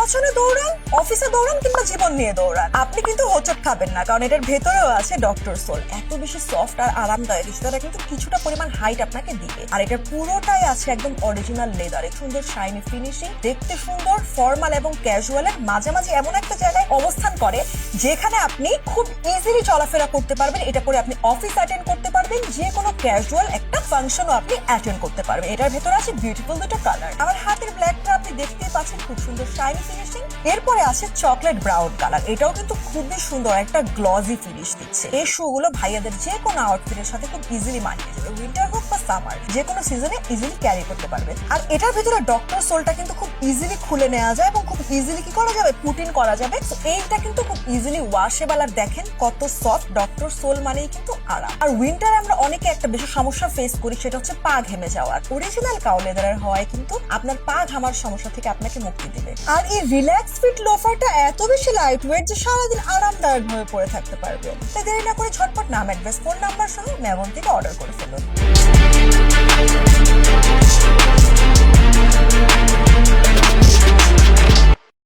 নির্বাচনে দৌড়ান, অফিসে দৌড়ান কিংবা জীবন নিয়ে দৌড়ান, আপনি কিন্তু হোঁচট খাবেন না, কারণ এটার ভেতরেও আছে ডক্টর সোল। এত বেশি সফট আর আরামদায়ক, সেটা কিন্তু কিছুটা পরিমাণ হাইট আপনাকে দিবে। আর এটা পুরোটাই আছে একদম অরিজিনাল লেদারে, সুন্দর শাইনি ফিনিশিং, দেখতে সুন্দর, ফর্মাল এবং ক্যাজুয়ালের মাঝামাঝি এমন একটা জায়গায় অবস্থান করে যেখানে আপনি খুব ইজিলি চলাফেরা করতে পারবেন। এটা পরে আপনি অফিস অ্যাটেন্ড করতে পারবেন, যে কোনো ক্যাজুয়াল একটা ফাংশনও আপনি অ্যাটেন্ড করতে পারবেন। এটার ভেতরে আছে বিউটিফুল দুটো কালার। আমার হাতের ব্ল্যাকটা আপনি দেখতেই পাচ্ছেন, খুব সুন্দর শাইনি ফিনিশিং। এরপরে আছে চকলেট ব্রাউন কালার, এটাও কিন্তু খুবই সুন্দর একটা গ্লজি ফিনিশ দিচ্ছে। এই শু গুলো ভাইয়াদের যে কোনো আউটফিটের সাথে খুব ইজিলি মানিয়ে যাবে, উইন্টার হোক বা সামার, যে কোনো সিজনে ইজিলি ক্যারি করতে পারবেন। আর এটার ভেতরে ডক্টর সোলটা কিন্তু খুব ইজিলি খুলে নেওয়া যায় এবং খুব ইজিলি কি করা যাবে, পুট ইন করা যাবে। তো এইটা কিন্তু খুব ইজিলি ওয়াশেবল। আর দেখেন কত সফট, ডক্টর সোল মানেই কিন্তু আরাম। আর উইন্টারে আমরা অনেকে একটা বেশি সমস্যা ফেস করি, সেটা হচ্ছে পা ঘেমে যাওয়ার। অরিজিনাল কাউ লেদারের হওয়ায় কিন্তু আপনার পা ঘামার সমস্যা থেকে আপনাকে মুক্তি দিবে। আর এই রিল্যাক্স ফিট লোফারটা এত বেশি লাইট ওয়েট যে সারাদিন আরামদায়ক ভাবে পরে থাকতে পারবেন। তাই দেরি না করে ঝটপট নাম, অ্যাড্রেস, ফোন নাম্বার সহ মেবন থেকে অর্ডার করে ফেলুন।